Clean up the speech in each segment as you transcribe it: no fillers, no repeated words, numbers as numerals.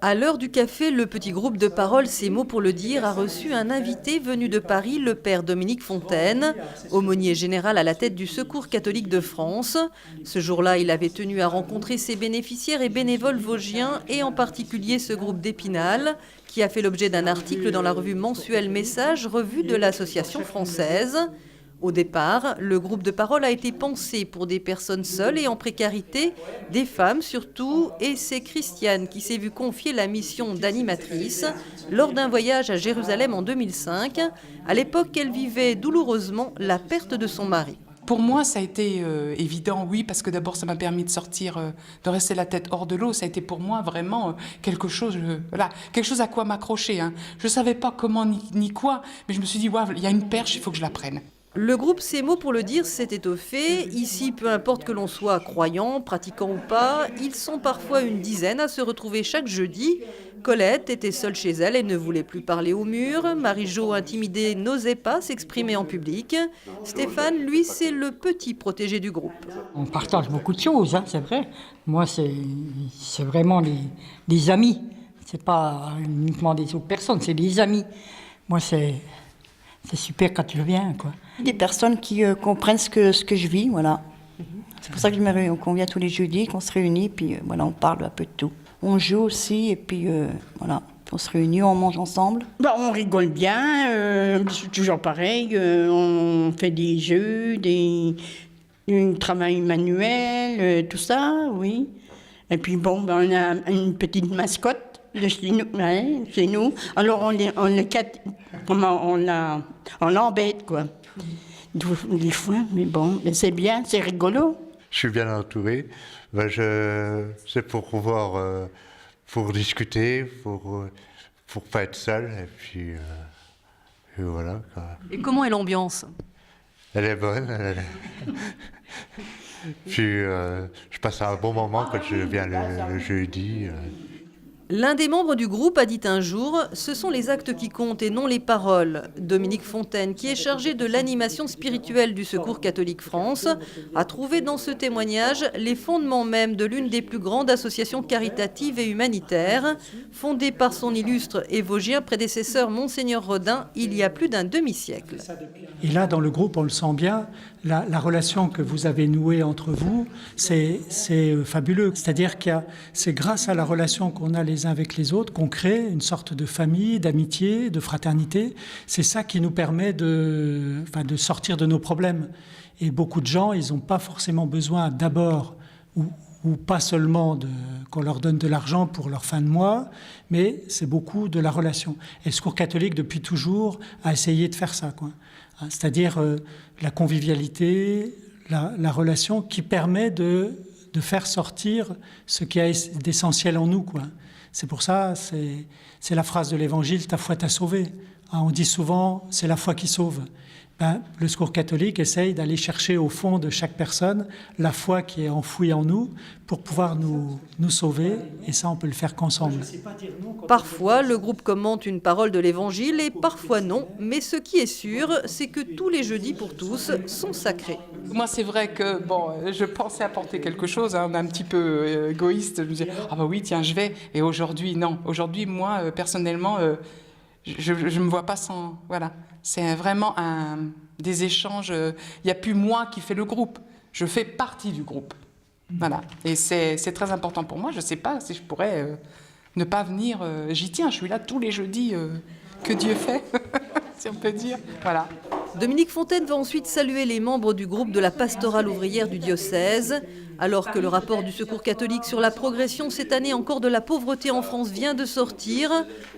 À l'heure du café, le petit groupe de parole Ces mots pour le dire a reçu un invité venu de Paris, le père Dominique Fontaine, aumônier général à la tête du Secours catholique de France. Ce jour-là, il avait tenu à rencontrer ses bénéficiaires et bénévoles vosgiens, et en particulier ce groupe d'Épinal, qui a fait l'objet d'un article dans la revue mensuelle Message, revue de l'Association française. Au départ, le groupe de parole a été pensé pour des personnes seules et en précarité, des femmes surtout, et c'est Christiane qui s'est vue confier la mission d'animatrice lors d'un voyage à Jérusalem en 2005. À l'époque, elle vivait douloureusement la perte de son mari. Pour moi, ça a été évident, oui, parce que d'abord, ça m'a permis de sortir, de rester la tête hors de l'eau. Ça a été pour moi vraiment quelque chose à quoi m'accrocher. Hein. Je ne savais pas comment ni quoi, mais je me suis dit, ouais, il y a une perche, il faut que je la prenne. Le groupe Ces mots pour le dire s'est étoffé. Ici, peu importe que l'on soit croyant, pratiquant ou pas, ils sont parfois une dizaine à se retrouver chaque jeudi. Colette était seule chez elle et ne voulait plus parler au mur. Marie-Jo, intimidée, n'osait pas s'exprimer en public. Stéphane, lui, c'est le petit protégé du groupe. On partage beaucoup de choses, hein, c'est vrai. Moi, c'est vraiment des amis. C'est pas uniquement des autres personnes, c'est des amis. Moi, c'est super quand tu viens, quoi. Des personnes qui comprennent ce que je vis, voilà. C'est pour ça que qu'on vient tous les jeudis, qu'on se réunit, puis voilà, on parle un peu de tout. On joue aussi, et puis voilà, on se réunit, on mange ensemble. On rigole bien, c'est toujours pareil, on fait des jeux, du travail manuel, tout ça, oui. Et puis on a une petite mascotte. Chez nous. Alors on l'embête, quoi. Des fois, mais bon, mais c'est bien, c'est rigolo. Je suis bien entouré. C'est pour pouvoir, pour discuter, pour pas être seul, et puis et voilà, quoi. Et comment est l'ambiance ? Elle est bonne. Puis je passe un bon moment quand je viens le jeudi. L'un des membres du groupe a dit un jour « Ce sont les actes qui comptent et non les paroles ». Dominique Fontaine, qui est chargé de l'animation spirituelle du Secours catholique France, a trouvé dans ce témoignage les fondements même de l'une des plus grandes associations caritatives et humanitaires, fondée par son illustre et vosgien prédécesseur Monseigneur Rodin il y a plus d'un demi-siècle. Et là, dans le groupe, on le sent bien, la relation que vous avez nouée entre vous, c'est fabuleux. C'est-à-dire que c'est grâce à la relation qu'on a les uns avec les autres qu'on crée une sorte de famille, d'amitié, de fraternité. C'est ça qui nous permet de sortir de nos problèmes. Et beaucoup de gens, ils n'ont pas forcément besoin d'abord, ou pas seulement qu'on leur donne de l'argent pour leur fin de mois, mais c'est beaucoup de la relation. Et le Secours catholique, depuis toujours, a essayé de faire ça, quoi. C'est-à-dire la convivialité, la relation qui permet de faire sortir ce qui est d'essentiel en nous, quoi. C'est pour ça, c'est la phrase de l'Évangile, ta foi t'a sauvé. On dit souvent, c'est la foi qui sauve. Le Secours catholique essaye d'aller chercher au fond de chaque personne la foi qui est enfouie en nous pour pouvoir nous sauver, et ça on peut le faire qu'ensemble. Parfois, le groupe commente une parole de l'Évangile et parfois non, mais ce qui est sûr, c'est que tous les jeudis pour tous sont sacrés. Moi, c'est vrai que je pensais apporter quelque chose, hein, un petit peu égoïste. Je me disais, ah bah oui, tiens, je vais. Et aujourd'hui, non. Aujourd'hui, moi, personnellement, je ne me vois pas sans... Voilà. C'est vraiment des échanges. Il n'y a plus moi qui fais le groupe. Je fais partie du groupe. Voilà. Et c'est très important pour moi. Je ne sais pas si je pourrais ne pas venir. J'y tiens. Je suis là tous les jeudis que Dieu fait, si on peut dire. Voilà. Dominique Fontaine va ensuite saluer les membres du groupe de la pastorale ouvrière du diocèse. Alors que le rapport du Secours catholique sur la progression cette année encore de la pauvreté en France vient de sortir,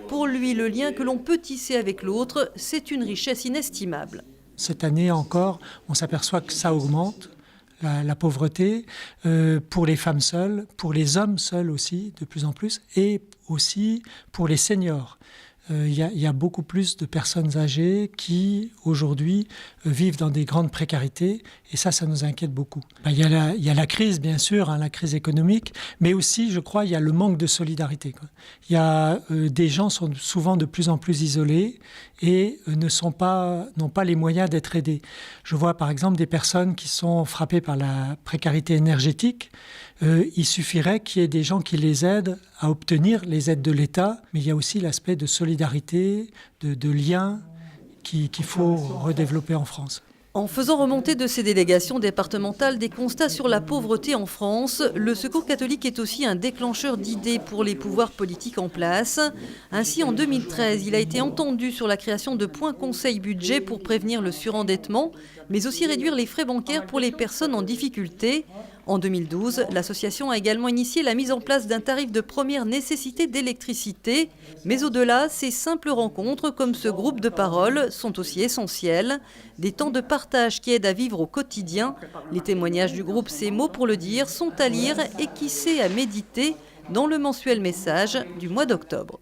pour lui, le lien que l'on peut tisser avec l'autre, c'est une richesse inestimable. Cette année encore, on s'aperçoit que ça augmente, la pauvreté, pour les femmes seules, pour les hommes seuls aussi, de plus en plus, et aussi pour les seniors. il y a beaucoup plus de personnes âgées qui, aujourd'hui, vivent dans des grandes précarités. Et ça nous inquiète beaucoup. Il y a la crise, bien sûr, la crise économique, mais aussi, je crois, il y a le manque de solidarité. Il y a des gens sont souvent de plus en plus isolés et n'ont pas les moyens d'être aidés. Je vois, par exemple, des personnes qui sont frappées par la précarité énergétique. Il suffirait qu'il y ait des gens qui les aident à obtenir les aides de l'État, mais il y a aussi l'aspect de solidarité, de lien qu'il faut redévelopper en France. En faisant remonter de ces délégations départementales des constats sur la pauvreté en France, le Secours catholique est aussi un déclencheur d'idées pour les pouvoirs politiques en place. Ainsi, en 2013, il a été entendu sur la création de points conseil budget pour prévenir le surendettement, mais aussi réduire les frais bancaires pour les personnes en difficulté. En 2012, l'association a également initié la mise en place d'un tarif de première nécessité d'électricité. Mais au-delà, ces simples rencontres, comme ce groupe de parole, sont aussi essentielles. Des temps de partage qui aident à vivre au quotidien. Les témoignages du groupe Ces mots pour le dire sont à lire et qui sait à méditer dans le mensuel Message du mois d'octobre.